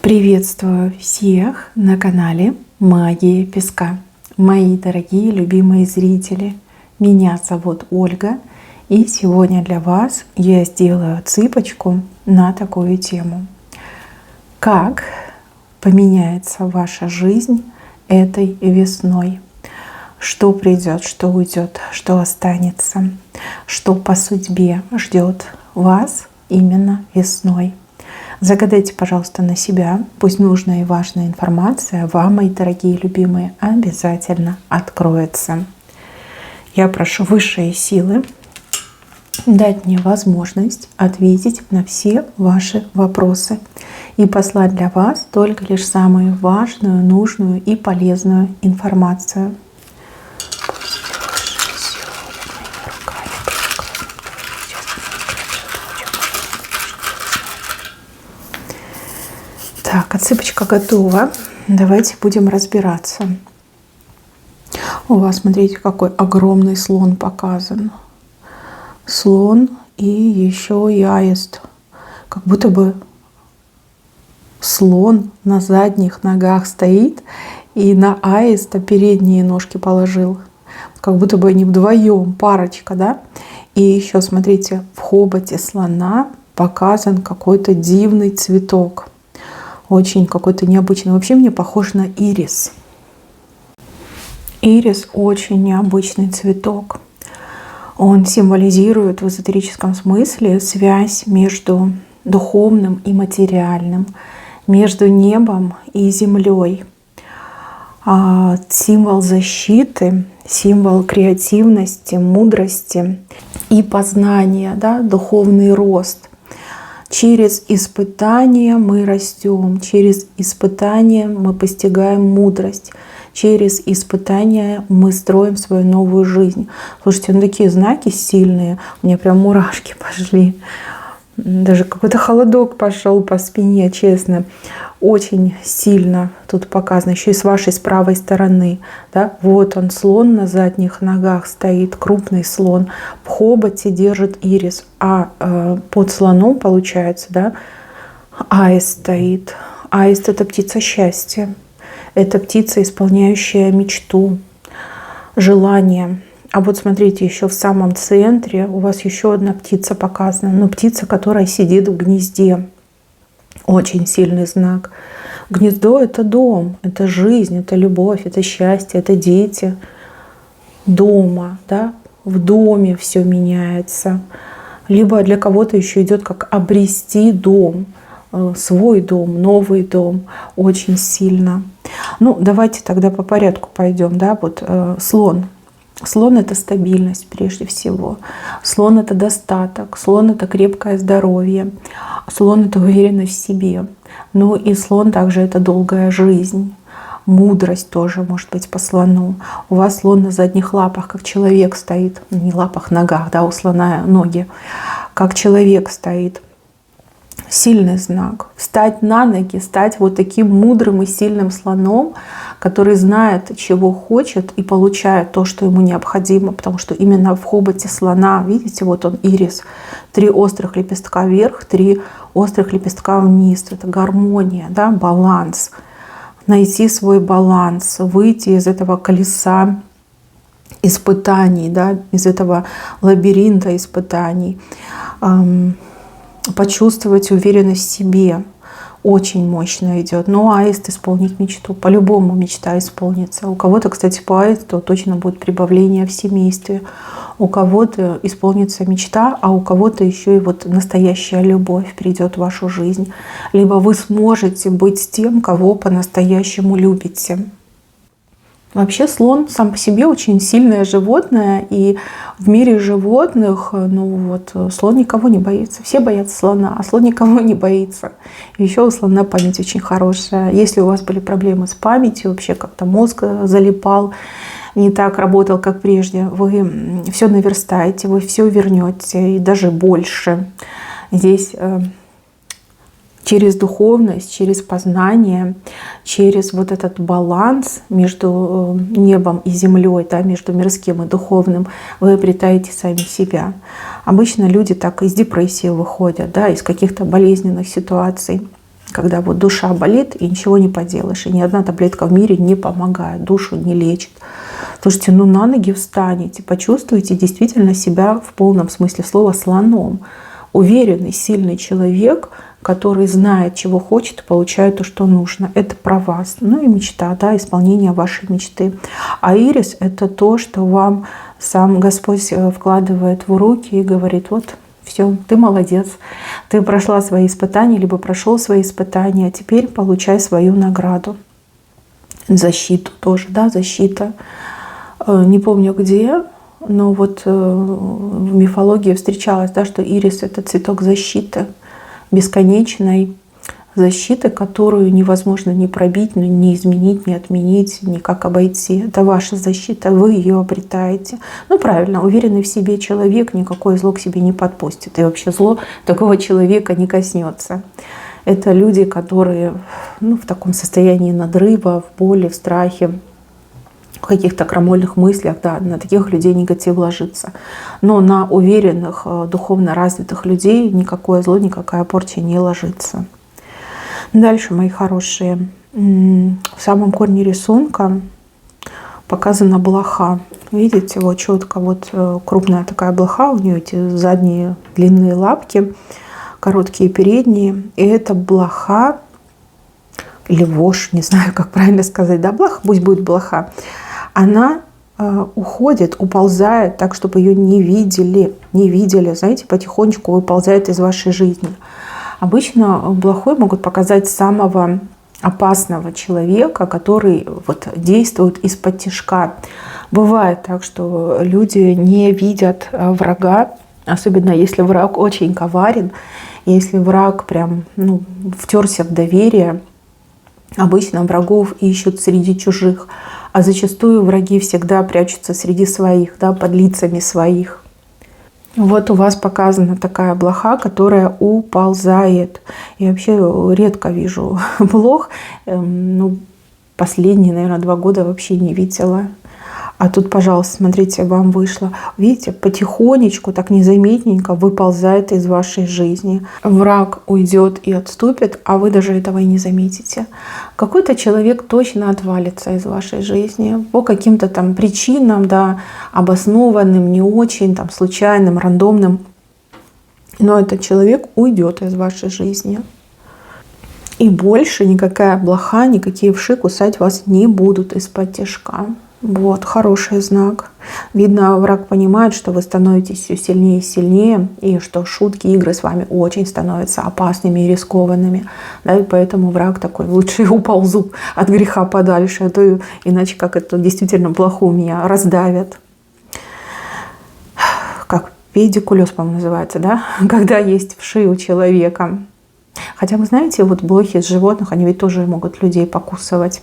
Приветствую всех на канале Магия Песка. Мои дорогие любимые зрители, меня зовут Ольга, и сегодня для вас я сделаю цыпочку на такую тему. Как поменяется ваша жизнь этой весной? Что придет, что уйдет, что останется, что по судьбе ждет вас именно весной? Загадайте, пожалуйста, на себя. Пусть нужная и важная информация вам, мои дорогие любимые, обязательно откроется. Я прошу высшие силы дать мне возможность ответить на все ваши вопросы и послать для вас только лишь самую важную, нужную и полезную информацию. Так, отсыпочка готова. Давайте будем разбираться. У вас, смотрите, какой огромный слон показан. Слон и еще и аист. Как будто бы слон на задних ногах стоит и на аиста передние ножки положил. Как будто бы они вдвоем, парочка, да? И еще, смотрите, в хоботе слона показан какой-то дивный цветок. Очень какой-то необычный. Вообще мне похож на ирис. Ирис очень необычный цветок. Он символизирует в эзотерическом смысле связь между духовным и материальным, между небом и землей. Символ защиты, символ креативности, мудрости и познания, да, духовный рост. Через испытания мы растем, через испытания мы постигаем мудрость, через испытания мы строим свою новую жизнь. Слушайте, ну такие знаки сильные, у меня прям мурашки пошли. Даже какой-то холодок пошел по спине, честно. Очень сильно тут показано. Еще и с вашей, с правой стороны. Да? Вот он, слон на задних ногах стоит, крупный слон. В хоботе держит ирис. А под слоном, получается, да, аист стоит. Аист — это птица счастья. Это птица, исполняющая мечту, желание. А вот смотрите, еще в самом центре у вас еще одна птица показана. Но птица, которая сидит в гнезде. Очень сильный знак. Гнездо — это дом, это жизнь, это любовь, это счастье, это дети. Дома, да? В доме все меняется. Либо для кого-то еще идет как обрести дом, свой дом, новый дом. Очень сильно. Ну, давайте тогда по порядку пойдем. Да? Вот слон. Слон — это стабильность прежде всего. Слон — это достаток. Слон — это крепкое здоровье. Слон — это уверенность в себе. Ну и слон также — это долгая жизнь. Мудрость тоже может быть по слону. У вас слон на задних лапах, как человек стоит. Не лапах, ногах, да, у слона ноги. Как человек стоит. Сильный знак. Встать на ноги, стать вот таким мудрым и сильным слоном, который знает, чего хочет, и получает то, что ему необходимо. Потому что именно в хоботе слона, видите, вот он ирис, 3 острых лепестка вверх, 3 острых лепестка вниз. Это гармония, да, баланс. Найти свой баланс, выйти из этого колеса испытаний, да, из этого лабиринта испытаний. Почувствовать уверенность в себе. Очень мощно идет. Но аист — исполнить мечту. По-любому мечта исполнится. У кого-то, кстати, по аисту точно будет прибавление в семействе. У кого-то исполнится мечта, а у кого-то еще и вот настоящая любовь придет в вашу жизнь. Либо вы сможете быть с тем, кого по-настоящему любите. Вообще слон сам по себе очень сильное животное, и в мире животных, ну вот, слон никого не боится. Все боятся слона, а слон никого не боится. И еще у слона память очень хорошая. Если у вас были проблемы с памятью, вообще как-то мозг залипал, не так работал, как прежде, вы все наверстаете, вы все вернете, и даже больше. Здесь через духовность, через познание, через вот этот баланс между небом и землей, да, между мирским и духовным, вы обретаете сами себя. Обычно люди так из депрессии выходят, да, из каких-то болезненных ситуаций. когда вот душа болит, и ничего не поделаешь, и ни одна таблетка в мире не помогает, душу не лечит. Слушайте, ну на ноги встанете, почувствуйте действительно себя в полном смысле слова слоном. Уверенный, сильный человек, который знает, чего хочет, и получает то, что нужно. Это про вас. Ну и мечта, да, исполнение вашей мечты. А ирис — это то, что вам сам Господь вкладывает в руки и говорит: вот, все, ты молодец, ты прошла свои испытания, либо прошел свои испытания, теперь получай свою награду. Защиту тоже, да, защита. Не помню где, но вот в мифологии встречалось, да, что ирис — это цветок защиты, бесконечной защиты, которую невозможно ни пробить, ни изменить, ни отменить, никак обойти. Это ваша защита, вы ее обретаете. Ну правильно, уверенный в себе человек никакое зло к себе не подпустит. И вообще зло такого человека не коснется. Это люди, которые в таком состоянии надрыва, в боли, в страхе, в каких-то крамольных мыслях, да, на таких людей негатив ложится. Но на уверенных, духовно развитых людей никакое зло, никакая порча не ложится. Дальше, мои хорошие, в самом корне рисунка показана блоха. Видите, вот четко, вот крупная такая блоха, у нее эти задние длинные лапки, короткие передние. И эта блоха, или вошь, не знаю, как правильно сказать, да, блоха, пусть будет блоха, она уходит, уползает так, чтобы ее не видели, знаете, потихонечку выползает из вашей жизни. Обычно блохой могут показать самого опасного человека, который вот действует из-под тишка. Бывает так, что люди не видят врага, особенно если враг очень коварен, если враг прям втерся в доверие. Обычно врагов ищут среди чужих, а зачастую враги всегда прячутся среди своих, да, под лицами своих. Вот у вас показана такая блоха, которая уползает. Я вообще редко вижу блох. Последние, наверное, 2 года вообще не видела. А тут, пожалуйста, смотрите, вам вышло. Видите, потихонечку, так незаметненько выползает из вашей жизни. Враг уйдет и отступит, а вы даже этого и не заметите. Какой-то человек точно отвалится из вашей жизни по каким-то там причинам, да, обоснованным, не очень, там, случайным, рандомным. Но этот человек уйдет из вашей жизни. И больше никакая блоха, никакие вши кусать вас не будут из-под тишка. Вот, хороший знак. Видно, враг понимает, что вы становитесь все сильнее и сильнее, и что шутки, игры с вами очень становятся опасными и рискованными. Да, и поэтому враг такой: лучше я уползу от греха подальше, а то иначе как это действительно плохо меня раздавят. Как педикулез, по-моему, называется, да? Когда есть вши у человека. Хотя, вы знаете, вот блохи из животных, они ведь тоже могут людей покусывать.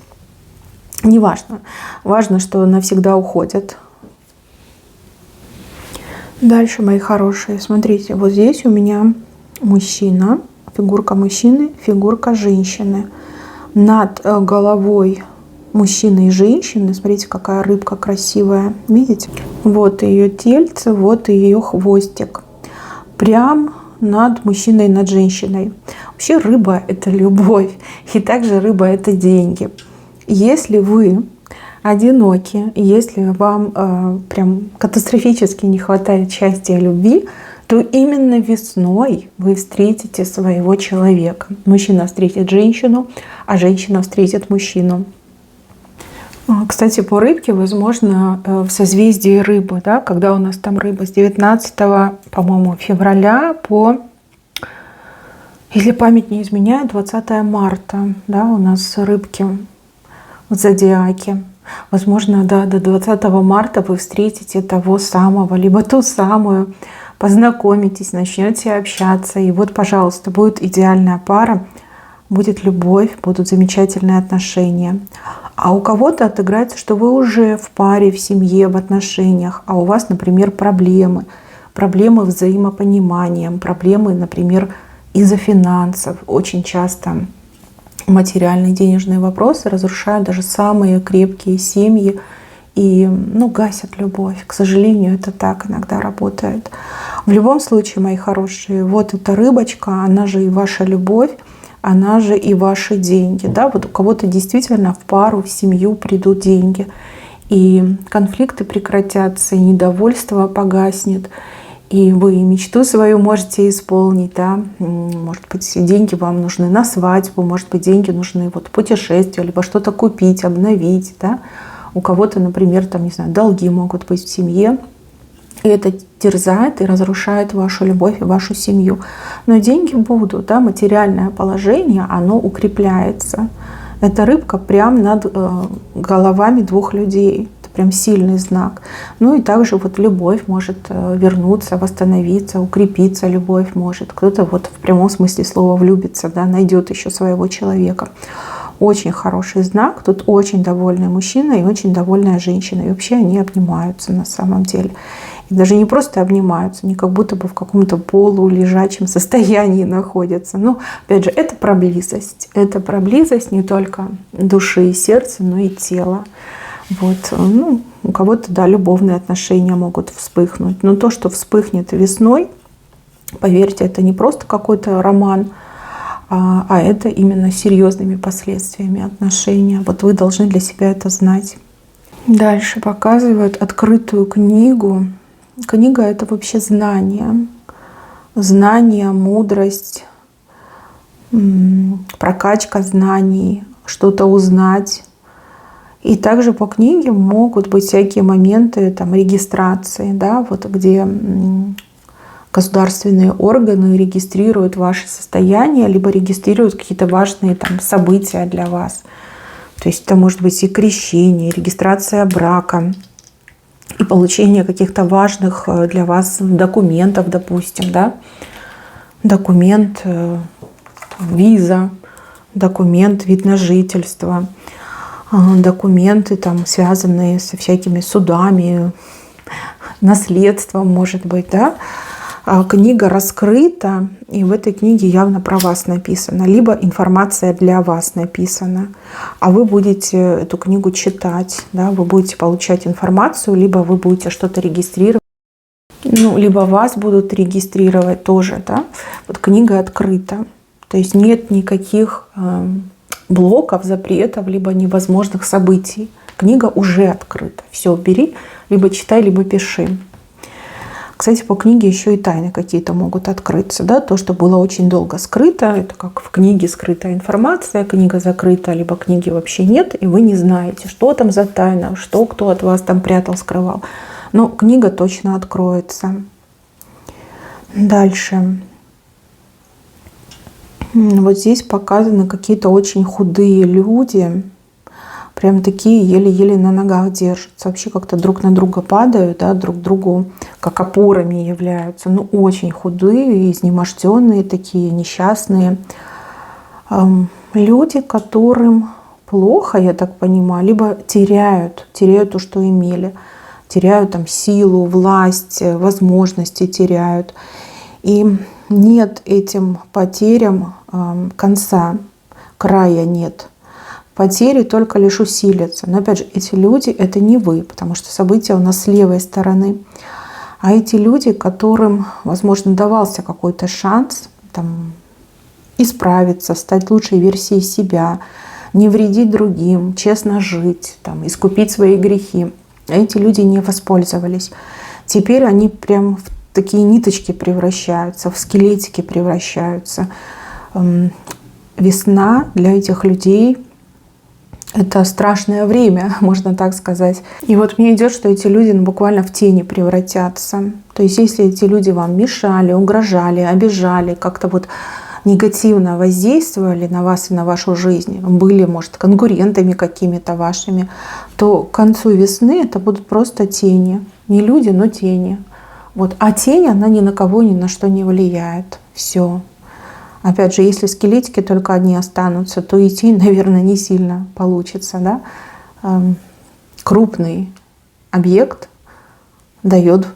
Неважно. Важно, что навсегда уходят. Дальше, мои хорошие, смотрите, вот здесь у меня мужчина, фигурка мужчины, фигурка женщины. Над головой мужчины и женщины, смотрите, какая рыбка красивая, видите? Вот ее тельце, вот ее хвостик. Прям над мужчиной и над женщиной. Вообще рыба — это любовь, и также рыба — это деньги. Если вы одиноки, если вам прям катастрофически не хватает счастья и любви, то именно весной вы встретите своего человека. Мужчина встретит женщину, а женщина встретит мужчину. Кстати, по рыбке, возможно, в созвездии рыбы, да, когда у нас там рыба с 19, по-моему, февраля по, если память не изменяет, 20 марта, да, у нас рыбки в зодиаке. Возможно, да, до 20 марта вы встретите того самого, либо ту самую, познакомитесь, начнете общаться. И вот, пожалуйста, будет идеальная пара, будет любовь, будут замечательные отношения. А у кого-то отыграется, что вы уже в паре, в семье, в отношениях, а у вас, например, проблемы взаимопонимания, проблемы, например, из-за финансов. Очень часто материальные денежные вопросы разрушают даже самые крепкие семьи и гасят любовь. К сожалению, это так иногда работает. В любом случае, мои хорошие, вот эта рыбочка, она же и ваша любовь. она же и ваши деньги. Да? Вот у кого-то действительно в пару, в семью придут деньги. И конфликты прекратятся, и недовольство погаснет, и вы мечту свою можете исполнить. Да? Может быть, деньги вам нужны на свадьбу, может быть, деньги нужны вот путешествию, либо что-то купить, обновить. Да? У кого-то, например, там, не знаю, долги могут быть в семье. И это терзает и разрушает вашу любовь и вашу семью. Но деньги будут, да, материальное положение, оно укрепляется. Эта рыбка прямо над головами двух людей. Это прям сильный знак. Ну и также вот любовь может вернуться, восстановиться, укрепиться любовь может. Кто-то вот в прямом смысле слова влюбится, да, найдет еще своего человека. Очень хороший знак. Тут очень довольный мужчина и очень довольная женщина. И вообще они обнимаются на самом деле. И даже не просто обнимаются, они как будто бы в каком-то полулежачем состоянии находятся. Но, опять же, это про близость. Это про близость не только души и сердца, но и тела. Вот. Ну, у кого-то, да, любовные отношения могут вспыхнуть. Но то, что вспыхнет весной, поверьте, это не просто какой-то роман, а это именно серьезными последствиями отношения. Вот вы должны для себя это знать. Дальше показывают открытую книгу. Книга — это вообще знание. Знание, мудрость, прокачка знаний, что-то узнать. И также по книге могут быть всякие моменты там, регистрации, да, вот где государственные органы регистрируют ваше состояние, либо регистрируют какие-то важные там, события для вас. То есть это может быть и крещение, и регистрация брака, и получение каких-то важных для вас документов, допустим, да? Документ виза, документ вид на жительство, документы, там, связанные со всякими судами, наследством, может быть, да? Книга раскрыта, и в этой книге явно про вас написано, либо информация для вас написана, а вы будете эту книгу читать, да, вы будете получать информацию, либо вы будете что-то регистрировать, ну, либо вас будут регистрировать тоже, да. Вот книга открыта, то есть нет никаких блоков, запретов, либо невозможных событий. Книга уже открыта. Все, бери, либо читай, либо пиши. Кстати, по книге еще и тайны какие-то могут открыться. Да? То, что было очень долго скрыто, это как в книге скрытая информация, книга закрыта, либо книги вообще нет, и вы не знаете, что там за тайна, что кто от вас там прятал, скрывал. Но книга точно откроется. Дальше. Вот здесь показаны какие-то очень худые люди, прям такие еле-еле на ногах держатся. Вообще как-то друг на друга падают, да, друг другу как опорами являются. Ну, очень худые, изнеможденные такие, несчастные. Люди, которым плохо, я так понимаю, либо теряют то, что имели. Теряют там силу, власть, возможности теряют. И нет этим потерям конца, края нет. Потери только лишь усилятся. Но опять же, эти люди — это не вы, потому что события у нас с левой стороны. А эти люди, которым, возможно, давался какой-то шанс там, исправиться, стать лучшей версией себя, не вредить другим, честно жить, там, искупить свои грехи. А эти люди не воспользовались. Теперь они прям в такие ниточки превращаются, в скелетики превращаются. Весна для этих людей — это страшное время, можно так сказать. И вот мне идет, что эти люди буквально в тени превратятся. То есть если эти люди вам мешали, угрожали, обижали, как-то вот негативно воздействовали на вас и на вашу жизнь, были, может, конкурентами какими-то вашими, то к концу весны это будут просто тени. Не люди, но тени. Вот. А тень, она ни на кого, ни на что не влияет. Все. Опять же, если скелетики только одни останутся, то и тень, наверное, не сильно получится. Да? Крупный объект дает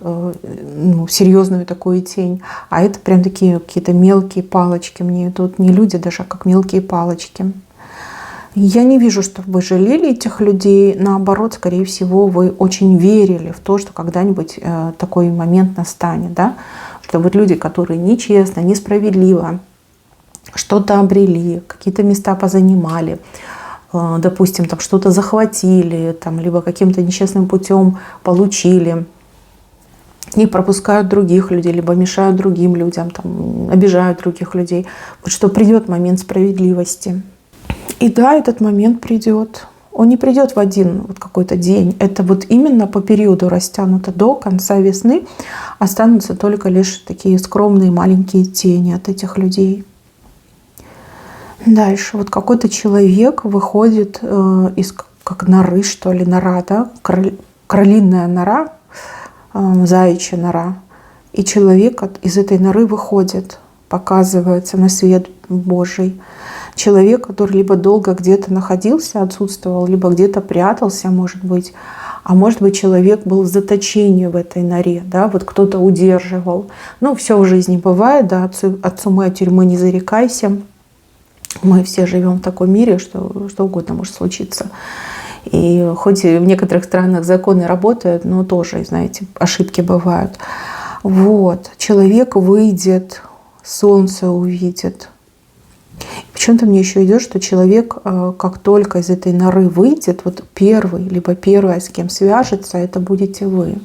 серьезную такую тень. А это прям такие какие-то мелкие палочки. Мне тут не люди даже, а как мелкие палочки. Я не вижу, что вы жалели этих людей. Наоборот, скорее всего, вы очень верили в то, что когда-нибудь такой момент настанет. Да? Что вот люди, которые нечестно, несправедливо что-то обрели, какие-то места позанимали, допустим, там что-то захватили, там, либо каким-то нечестным путем получили, и пропускают других людей, либо мешают другим людям, там, обижают других людей. Вот что придет момент справедливости. И да, этот момент придет. Он не придет в один вот какой-то день. Это вот именно по периоду растянуто до конца весны. Останутся только лишь такие скромные маленькие тени от этих людей. Дальше. Вот какой-то человек выходит из как норы, что ли, нора, да? Кролиная нора, заячья нора. И человек из этой норы выходит, показывается на свет Божий. Человек, который либо долго где-то находился, отсутствовал, либо где-то прятался, может быть. А может быть, человек был в заточении в этой норе, да, вот кто-то удерживал. Ну, все в жизни бывает, да, от сумы, от тюрьмы не зарекайся. Мы все живем в таком мире, что угодно может случиться. И хоть в некоторых странах законы работают, но тоже, знаете, ошибки бывают. Вот. Человек выйдет, солнце увидит. Почему-то мне еще идет, что человек, как только из этой норы выйдет, вот первый, либо первая, с кем свяжется, это будете вы.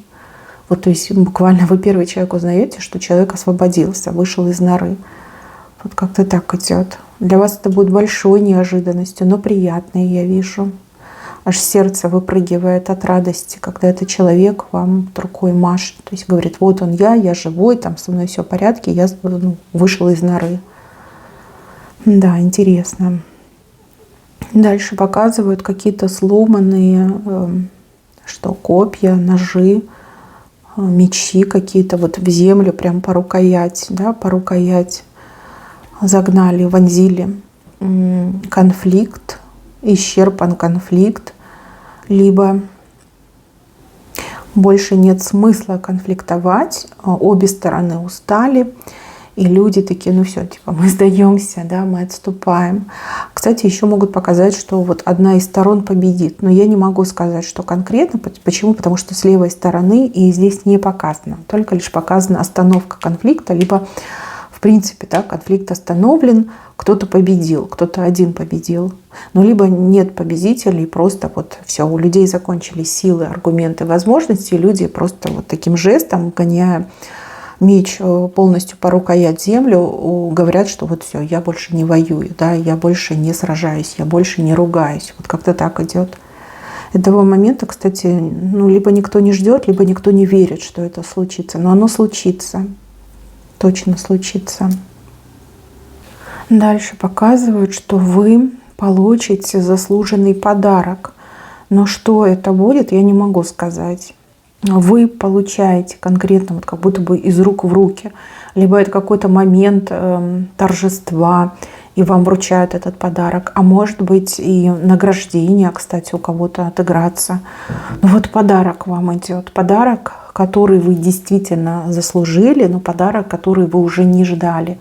Вот, то есть буквально вы первый человек узнаете, что человек освободился, вышел из норы. Вот как-то так идет. Для вас это будет большой неожиданностью, но приятной, я вижу. Аж сердце выпрыгивает от радости, когда этот человек вам рукой машет. То есть говорит, вот он я живой, там со мной все в порядке, я вышел из норы. Да, интересно. Дальше показывают какие-то сломанные, копья, ножи, мечи какие-то вот в землю, прям по рукоять, да, по рукоять загнали, вонзили. Конфликт, исчерпан конфликт, либо больше нет смысла конфликтовать, обе стороны устали, и люди такие, ну все, типа мы сдаемся, да, мы отступаем. Кстати, еще могут показать, что вот одна из сторон победит, но я не могу сказать, что конкретно. Почему? Потому что с левой стороны и здесь не показано, только лишь показана остановка конфликта, либо в принципе, да, конфликт остановлен, кто-то победил, кто-то один победил. Ну, либо нет победителей, просто вот все, у людей закончились силы, аргументы, возможности, и люди просто вот таким жестом, гоняя меч полностью по рукоять землю, говорят, что вот все, я больше не воюю, да, я больше не сражаюсь, я больше не ругаюсь. Вот как-то так идет. Этого момента, кстати, ну, либо никто не ждет, либо никто не верит, что это случится. Но оно случится. Точно случится. Дальше показывают, что вы получите заслуженный подарок. Но что это будет, я не могу сказать. Вы получаете конкретно, вот как будто бы из рук в руки. Либо это какой-то момент торжества, и вам вручают этот подарок. А может быть и награждение, кстати, у кого-то отыграться. Ну вот подарок вам идет. Подарок, который вы действительно заслужили, но подарок, который вы уже не ждали.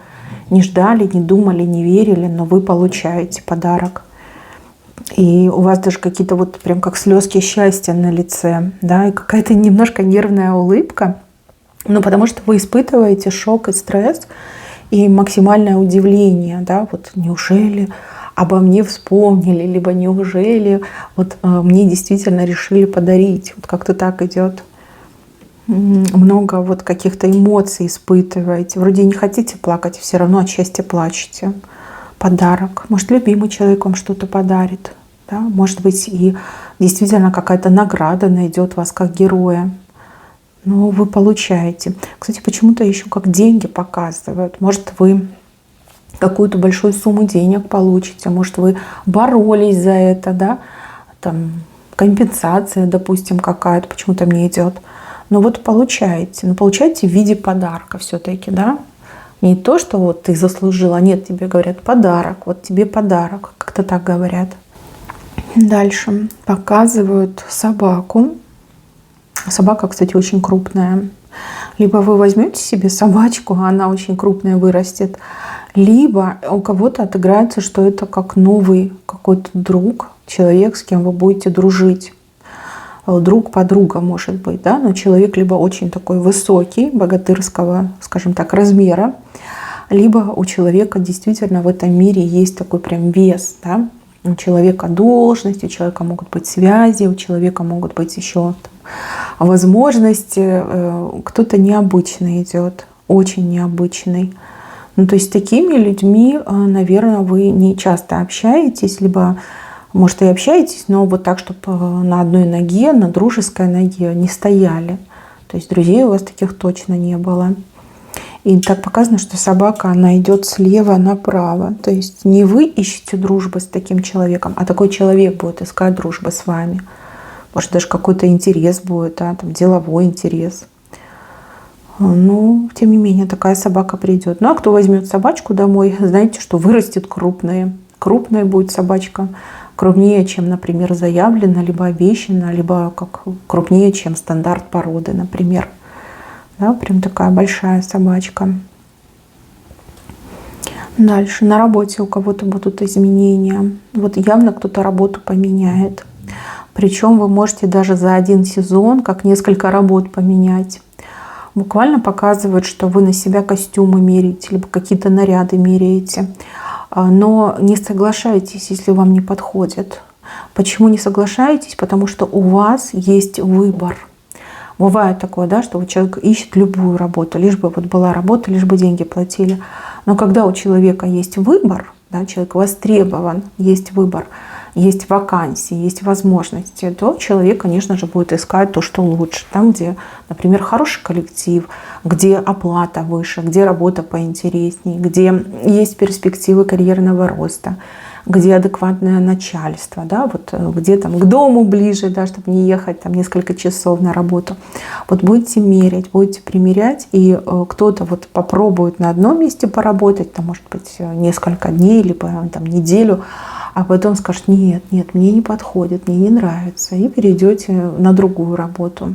Не ждали, не думали, не верили, но вы получаете подарок. И у вас даже какие-то вот прям как слезки счастья на лице, да, и какая-то немножко нервная улыбка. Ну, потому что вы испытываете шок и стресс, и максимальное удивление, да, вот неужели обо мне вспомнили, либо неужели вот мне действительно решили подарить. Вот как-то так идет. Много вот каких-то эмоций испытываете. Вроде не хотите плакать, все равно от счастья плачете. Подарок. Может, любимый человек вам что-то подарит. Да? Может быть, и действительно какая-то награда найдет вас как героя. Но вы получаете. Кстати, почему-то еще как деньги показывают. Может, вы какую-то большую сумму денег получите. Может, вы боролись за это, да? Там компенсация, допустим, какая-то почему-то мне идет. Но вот получаете. Но получаете в виде подарка все-таки, да? Не то, что вот ты заслужила, нет, тебе говорят подарок, вот тебе подарок, как-то так говорят. Дальше показывают собаку. Собака, кстати, очень крупная. Либо вы возьмете себе собачку, она очень крупная вырастет, либо у кого-то отыграется, что это как новый какой-то друг, человек, с кем вы будете дружить. Друг, подруга, может быть, да, но человек либо очень такой высокий, богатырского, скажем так, размера, либо у человека действительно в этом мире есть такой прям вес, да? У человека должность, у человека могут быть связи, у человека могут быть еще там возможности. Кто-то необычный идет, очень необычный. Ну, то есть с такими людьми, наверное, вы не часто общаетесь, либо, может, и общаетесь, но вот так, чтобы на одной ноге, на дружеской ноге не стояли. То есть друзей у вас таких точно не было. И так показано, что собака, она идет слева направо. То есть не вы ищете дружбы с таким человеком, а такой человек будет искать дружбы с вами. Может, даже какой-то интерес будет, да, там, деловой интерес. Но, тем не менее, такая собака придет. Ну, а кто возьмет собачку домой, знаете, что вырастет крупная. Крупная будет собачка, крупнее, чем, например, заявлено, либо обещано, либо как крупнее, чем стандарт породы, например. Да, прям такая большая собачка. Дальше. На работе у кого-то будут изменения. Вот явно кто-то работу поменяет. Причем вы можете даже за один сезон как несколько работ поменять. Буквально показывает, что вы на себя костюмы меряете, либо какие-то наряды меряете. Но не соглашайтесь, если вам не подходит. Почему не соглашаетесь? Потому что у вас есть выбор. Бывает такое, да, что человек ищет любую работу, лишь бы вот была работа, лишь бы деньги платили. Но когда у человека есть выбор, да, человек востребован, есть выбор, есть вакансии, есть возможности, то человек, конечно же, будет искать то, что лучше. Там, где, например, хороший коллектив, где оплата выше, где работа поинтереснее, где есть перспективы карьерного роста, где адекватное начальство, да, вот где там к дому ближе, да, чтобы не ехать там несколько часов на работу. Вот будете мерять, будете примерять, и кто-то вот попробует на одном месте поработать, там, может быть, несколько дней, либо там неделю, а потом скажет: нет, мне не подходит, мне не нравится, и перейдете на другую работу.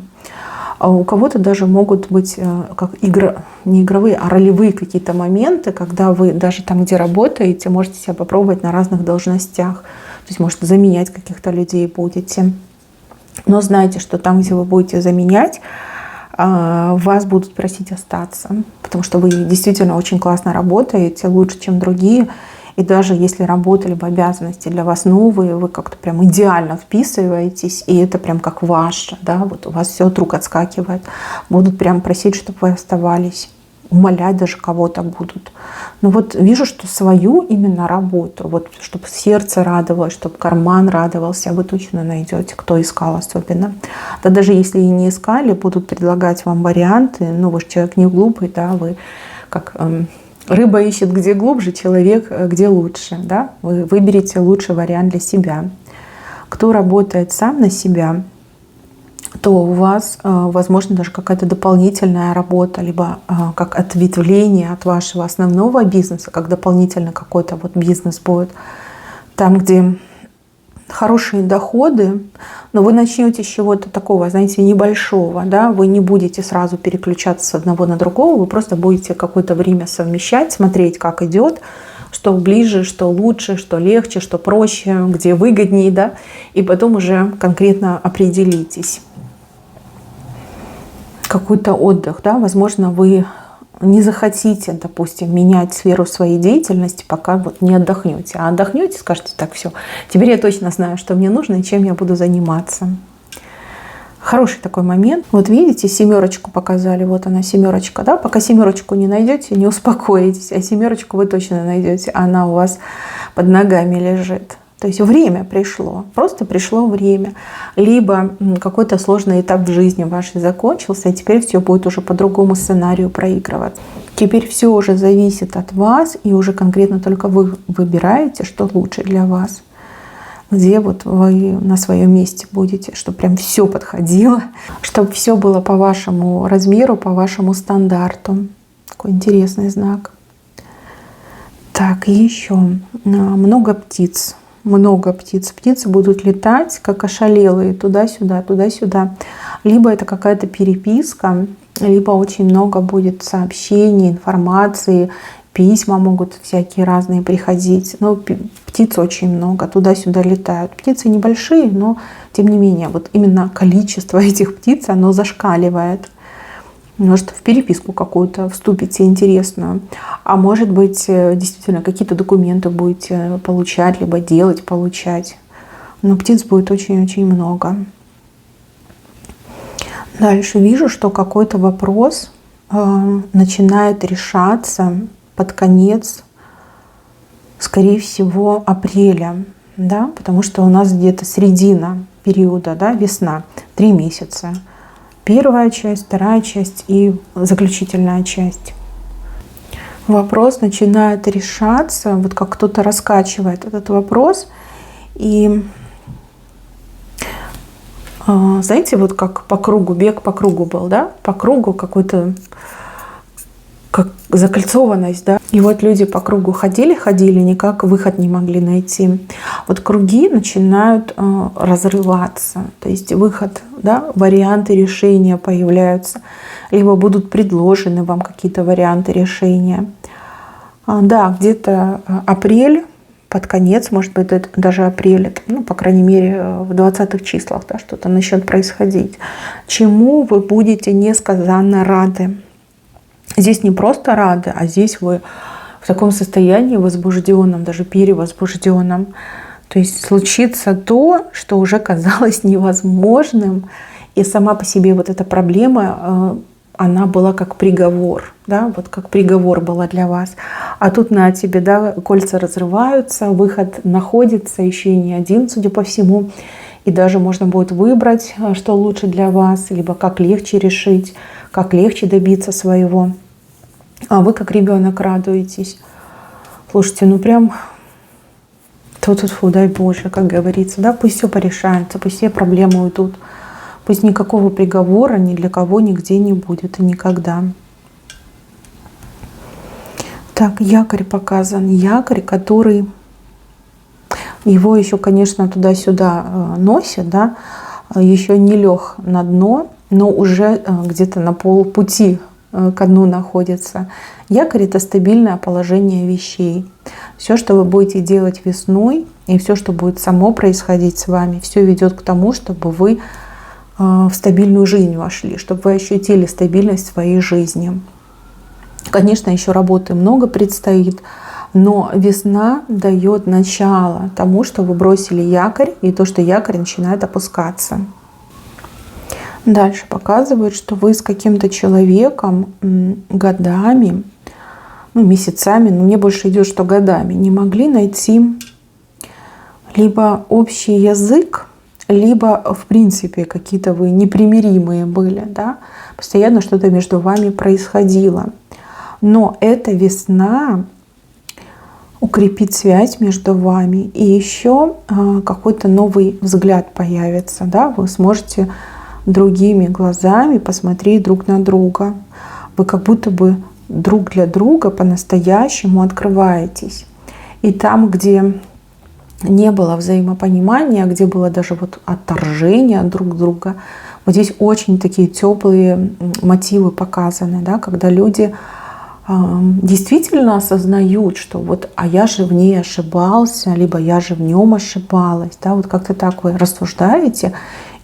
А у кого-то даже могут быть как не игровые, а ролевые какие-то моменты, когда вы даже там, где работаете, можете себя попробовать на разных должностях. То есть, может, заменять каких-то людей будете. Но знайте, что там, где вы будете заменять, вас будут просить остаться, потому что вы действительно очень классно работаете, лучше, чем другие. И даже если работа либо обязанности для вас новые, вы как-то прям идеально вписываетесь, и это прям как ваше, да, вот у вас все от рук отскакивает. Будут прям просить, чтобы вы оставались, умолять даже кого-то будут. Но вот вижу, что свою именно работу, вот чтобы сердце радовалось, чтобы карман радовался, вы точно найдете, кто искал особенно. Да даже если и не искали, будут предлагать вам варианты, ну вы же человек не глупый, да, вы как... Рыба ищет где глубже, человек где лучше. Да? Вы выберете лучший вариант для себя. Кто работает сам на себя, то у вас, возможно, даже какая-то дополнительная работа, либо как ответвление от вашего основного бизнеса, как дополнительно какой-то вот бизнес будет. Там, где хорошие доходы, но вы начнете с чего-то такого, знаете, небольшого, да, вы не будете сразу переключаться с одного на другого, вы просто будете какое-то время совмещать, смотреть, как идет, что ближе, что лучше, что легче, что проще, где выгоднее, да, и потом уже конкретно определитесь. Какой-то отдых, да, возможно, вы не захотите, допустим, менять сферу своей деятельности, пока вот не отдохнете. А отдохнете, скажете: так, все, теперь я точно знаю, что мне нужно и чем я буду заниматься. Хороший такой момент. Вот видите, семерочку показали, вот она семерочка, да? Пока семерочку не найдете, не успокоитесь, а семерочку вы точно найдете, она у вас под ногами лежит. То есть время пришло, просто пришло время. Либо какой-то сложный этап в жизни вашей закончился, и теперь все будет уже по другому сценарию проигрываться. Теперь все уже зависит от вас, и уже конкретно только вы выбираете, что лучше для вас. Где вот вы на своем месте будете, чтобы прям все подходило, чтобы все было по вашему размеру, по вашему стандарту. Такой интересный знак. Так, еще много птиц. Много птиц. Птицы будут летать, как ошалелые, туда-сюда, туда-сюда. Либо это какая-то переписка, либо очень много будет сообщений, информации, письма могут всякие разные приходить. Но птиц очень много, туда-сюда летают. Птицы небольшие, но тем не менее, вот именно количество этих птиц, оно зашкаливает. Может, в переписку какую-то вступите интересную. А может быть, действительно, какие-то документы будете получать, либо делать, получать. Но птиц будет очень-очень много. Дальше вижу, что какой-то вопрос начинает решаться под конец, скорее всего, апреля. Да? Потому что у нас где-то середина периода, да, весна, 3 месяца. Первая часть, вторая часть и заключительная часть. Вопрос начинает решаться, вот как кто-то раскачивает этот вопрос. И знаете, вот как по кругу, бег по кругу был, да? По кругу какой-то, как закольцованность, да? И вот люди по кругу ходили, никак выход не могли найти. Вот круги начинают разрываться, то есть выход, да, варианты решения появляются, либо будут предложены вам какие-то варианты решения. Да, где-то апрель, под конец, может быть, это даже апрель, ну, по крайней мере, в 20-х числах, да, что-то начнет происходить. Чему вы будете несказанно рады? Здесь не просто рады, а здесь вы в таком состоянии возбужденном, даже перевозбужденном. То есть случится то, что уже казалось невозможным. И сама по себе вот эта проблема, она была как приговор. Да? Вот как приговор была для вас. А тут на тебе, да, кольца разрываются, выход находится, еще и не один, судя по всему. И даже можно будет выбрать, что лучше для вас, либо как легче решить, как легче добиться своего. А вы как ребенок радуетесь. Слушайте, ну прям тьфу-тьфу, дай Боже, как говорится, да, пусть все порешается, пусть все проблемы уйдут. Пусть никакого приговора ни для кого нигде не будет и никогда. Так, якорь показан. Якорь, который его еще, конечно, туда-сюда носит, да, еще не лег на дно, но уже где-то на полпути ко дну находится. Якорь — это стабильное положение вещей. Все, что вы будете делать весной, и все, что будет само происходить с вами, все ведет к тому, чтобы вы в стабильную жизнь вошли, чтобы вы ощутили стабильность в своей жизни. Конечно, еще работы много предстоит, но весна дает начало тому, что вы бросили якорь, и то, что якорь начинает опускаться. Дальше показывает, что вы с каким-то человеком годами, ну, месяцами, но мне больше идет, что годами, не могли найти либо общий язык, либо, в принципе, какие-то вы непримиримые были, да? Постоянно что-то между вами происходило. Но эта весна укрепит связь между вами, и еще какой-то новый взгляд появится, да? Вы сможете другими глазами посмотреть друг на друга. Вы как будто бы друг для друга по-настоящему открываетесь. И там, где не было взаимопонимания, где было даже вот отторжение друг друга, вот здесь очень такие теплые мотивы показаны, да, когда люди действительно осознают, что вот, а я же в ней ошибался, либо я же в нем ошибалась, да, вот как-то так вы рассуждаете,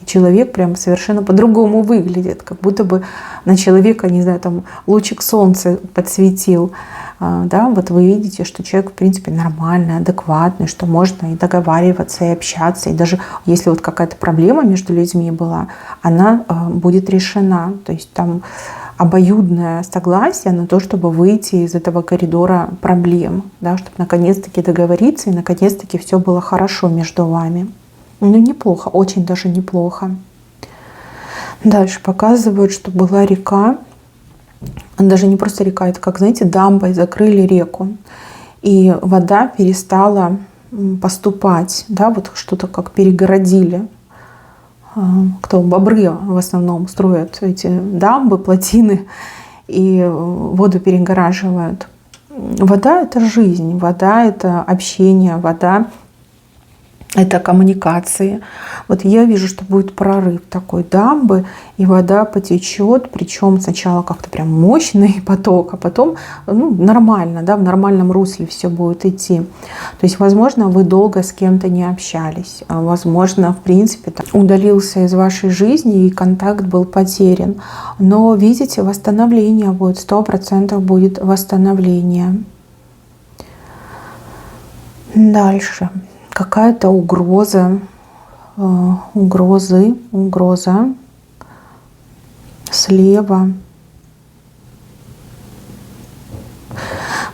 и человек прям совершенно по-другому выглядит, как будто бы на человека, не знаю, там лучик солнца подсветил, да, вот вы видите, что человек, в принципе, нормальный, адекватный, что можно и договариваться, и общаться, и даже если вот какая-то проблема между людьми была, она будет решена, то есть там обоюдное согласие на то, чтобы выйти из этого коридора проблем, да, чтобы наконец-таки договориться и наконец-таки все было хорошо между вами. Ну, неплохо, очень даже неплохо. Дальше показывают, что была река, даже не просто река, это как, знаете, дамбой закрыли реку, и вода перестала поступать, да, вот что-то как перегородили. Кто бобры в основном строят эти дамбы, плотины и воду перегораживают. Вода — это жизнь, вода — это общение, вода — это коммуникации. Вот я вижу, что будет прорыв такой дамбы, и вода потечет, причем сначала как-то прям мощный поток, а потом нормально, да, в нормальном русле все будет идти. То есть, возможно, вы долго с кем-то не общались, возможно, в принципе, удалился из вашей жизни, и контакт был потерян. Но, видите, восстановление будет, 100% будет восстановление. Дальше. Какая-то угроза слева.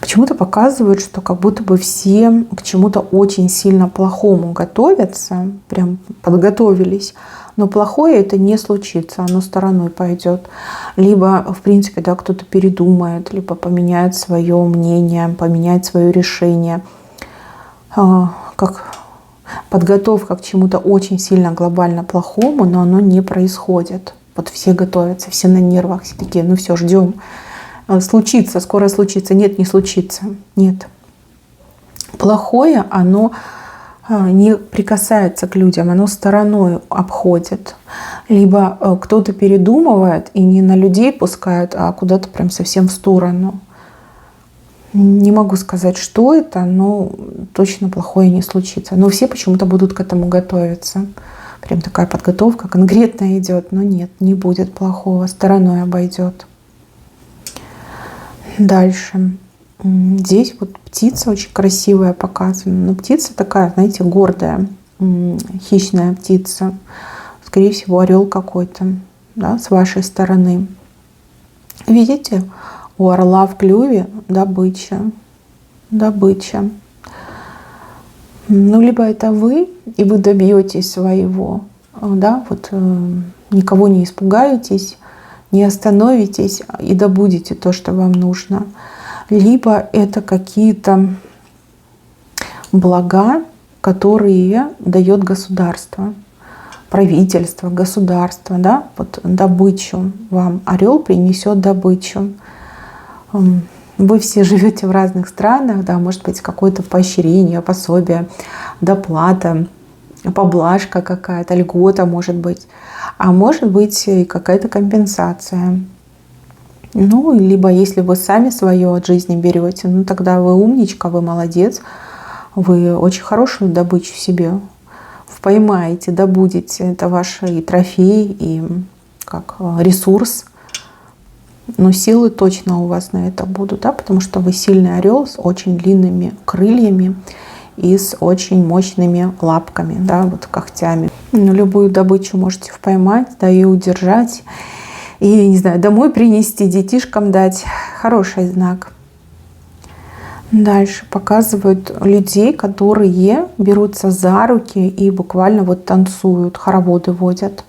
Почему-то показывают, что как будто бы все к чему-то очень сильно плохому готовятся, прям подготовились, но плохое это не случится, оно стороной пойдет. Либо, в принципе, да, кто-то передумает, либо поменяет свое мнение, поменяет свое решение. Как подготовка к чему-то очень сильно глобально плохому, но оно не происходит. Вот все готовятся, все на нервах, все такие, ну все, ждем. Случится, скоро случится. Нет, не случится. Нет. Плохое, оно не прикасается к людям, оно стороной обходит. Либо кто-то передумывает и не на людей пускает, а куда-то прям совсем в сторону. Не могу сказать, что это, но точно плохое не случится. Но все почему-то будут к этому готовиться. Прям такая подготовка конкретная идет. Но нет, не будет плохого, стороной обойдет. Дальше. Здесь вот птица очень красивая показана. Но птица такая, знаете, гордая, хищная птица. Скорее всего, орел какой-то, да, с вашей стороны. Видите? У орла в клюве добыча. Добыча. Ну, либо это вы, и вы добьетесь своего, да, вот никого не испугаетесь, не остановитесь и добудете то, что вам нужно. Либо это какие-то блага, которые дает государство, правительство, государство, да, вот добычу вам. Орел принесет добычу. Вы все живете в разных странах, да, может быть, какое-то поощрение, пособие, доплата, поблажка какая-то, льгота, может быть. А может быть и какая-то компенсация. Ну, либо если вы сами свое от жизни берете, ну тогда вы умничка, вы молодец, вы очень хорошую добычу себе поймаете, добудете. Это ваш и трофей, и как ресурс. Но силы точно у вас на это будут, да, потому что вы сильный орел с очень длинными крыльями и с очень мощными лапками, да, вот когтями. Но любую добычу можете поймать, да, и удержать. И, не знаю, домой принести, детишкам дать. Хороший знак. Дальше показывают людей, которые берутся за руки и буквально вот танцуют, хороводы водят.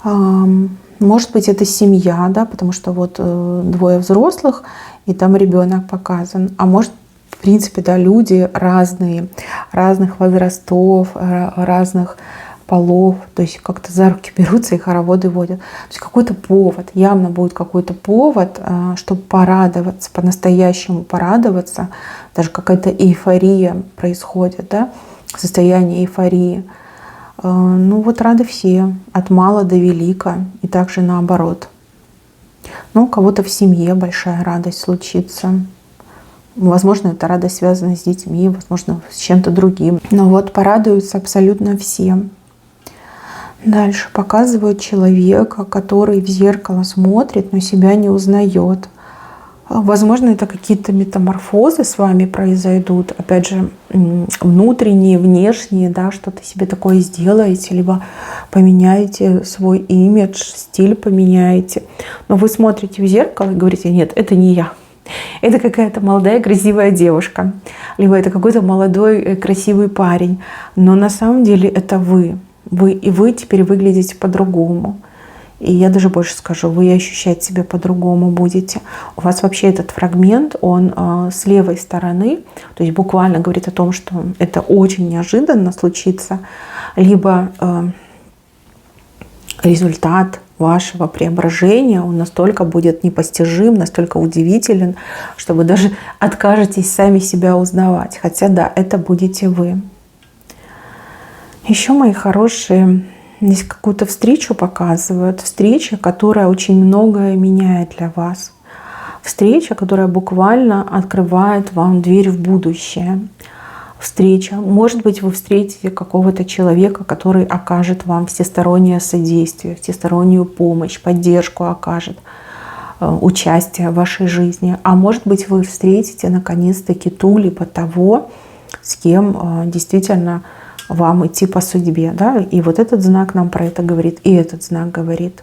Может быть, это семья, да, потому что вот двое взрослых, и там ребенок показан. А может, в принципе, да, люди разные, разных возрастов, разных полов, то есть как-то за руки берутся и хороводы водят. То есть какой-то повод, явно будет какой-то повод, чтобы порадоваться, по-настоящему порадоваться. Даже какая-то эйфория происходит, да, состояние эйфории. Ну вот рады все, от мала до велика, и также наоборот. Ну, у кого-то в семье большая радость случится. Возможно, эта радость связана с детьми, возможно, с чем-то другим. Но вот порадуются абсолютно все. Дальше показывают человека, который в зеркало смотрит, но себя не узнает. Возможно, это какие-то метаморфозы с вами произойдут. Опять же, внутренние, внешние, да, что-то себе такое сделаете, либо поменяете свой имидж, стиль поменяете. Но вы смотрите в зеркало и говорите: нет, это не я. Это какая-то молодая красивая девушка. Либо это какой-то молодой красивый парень. Но на самом деле это вы. И вы теперь выглядите по-другому. И я даже больше скажу, вы ощущать себя по-другому будете. У вас вообще этот фрагмент, он с левой стороны, то есть буквально говорит о том, что это очень неожиданно случится, либо результат вашего преображения, он настолько будет непостижим, настолько удивителен, что вы даже откажетесь сами себя узнавать. Хотя да, это будете вы. Еще, мои хорошие, здесь какую-то встречу показывают. Встреча, которая очень многое меняет для вас. Встреча, которая буквально открывает вам дверь в будущее. Встреча. Может быть, вы встретите какого-то человека, который окажет вам всестороннее содействие, всестороннюю помощь, поддержку окажет, участие в вашей жизни. А может быть, вы встретите наконец-таки ту либо того, с кем действительно вам идти по судьбе. Да? И вот этот знак нам про это говорит, и этот знак говорит.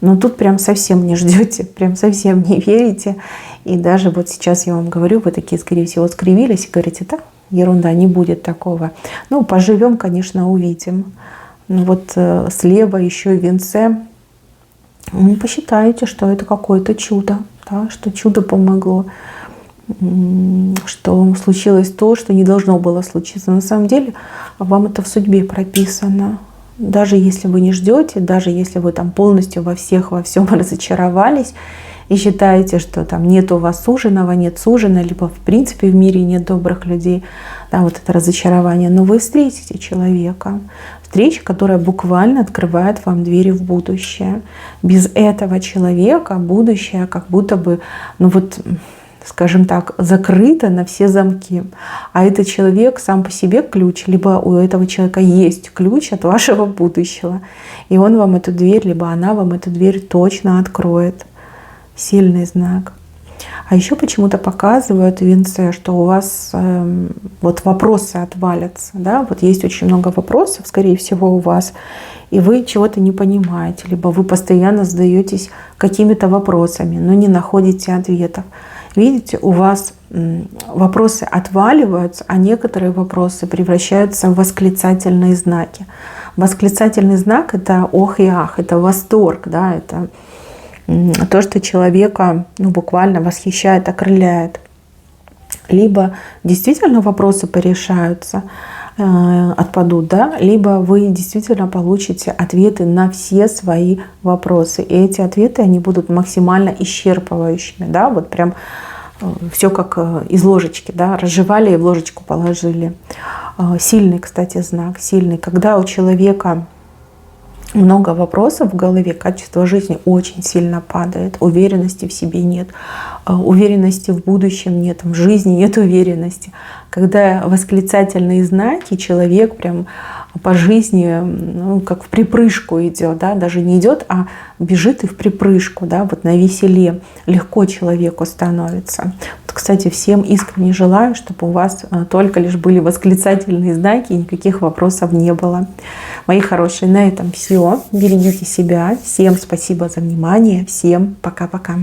Но тут прям совсем не ждете, прям совсем не верите. И даже вот сейчас я вам говорю, вы такие, скорее всего, скривились и говорите: да, ерунда, не будет такого. Ну, поживем, конечно, увидим. Ну вот слева еще в венце. Посчитайте, что это какое-то чудо, да, что чудо помогло, что случилось то, что не должно было случиться. На самом деле вам это в судьбе прописано. Даже если вы не ждете, даже если вы там полностью во всем разочаровались и считаете, что там нет у вас суженого, нет суженой, либо в принципе в мире нет добрых людей, да, вот это разочарование, но вы встретите человека. Встреча, которая буквально открывает вам двери в будущее. Без этого человека будущее как будто бы, ну вот, скажем так, закрыто на все замки. А этот человек сам по себе ключ, либо у этого человека есть ключ от вашего будущего. И он вам эту дверь, либо она вам эту дверь точно откроет. Сильный знак. А еще почему-то показывают в венце, что у вас вот вопросы отвалятся. Да? Вот есть очень много вопросов, скорее всего, у вас, и вы чего-то не понимаете, либо вы постоянно задаетесь какими-то вопросами, но не находите ответов. Видите, у вас вопросы отваливаются, а некоторые вопросы превращаются в восклицательные знаки. Восклицательный знак — это ох и ах, это восторг, да, это то, что человека буквально восхищает, окрыляет. Либо действительно вопросы порешаются, отпадут, да, либо вы действительно получите ответы на все свои вопросы. И эти ответы, они будут максимально исчерпывающими, да, вот прям все как из ложечки, да, разжевали и в ложечку положили. Сильный, кстати, знак, сильный. Когда у человека много вопросов в голове, качество жизни очень сильно падает, уверенности в себе нет, уверенности в будущем нет, в жизни нет уверенности. Когда восклицательные знаки, человек прям по жизни, как в припрыжку идет, да, даже не идет, а бежит и в припрыжку, да, вот на веселе, легко человеку становится. Вот, кстати, всем искренне желаю, чтобы у вас только лишь были восклицательные знаки и никаких вопросов не было. Мои хорошие, на этом все. Берегите себя. Всем спасибо за внимание. Всем пока-пока.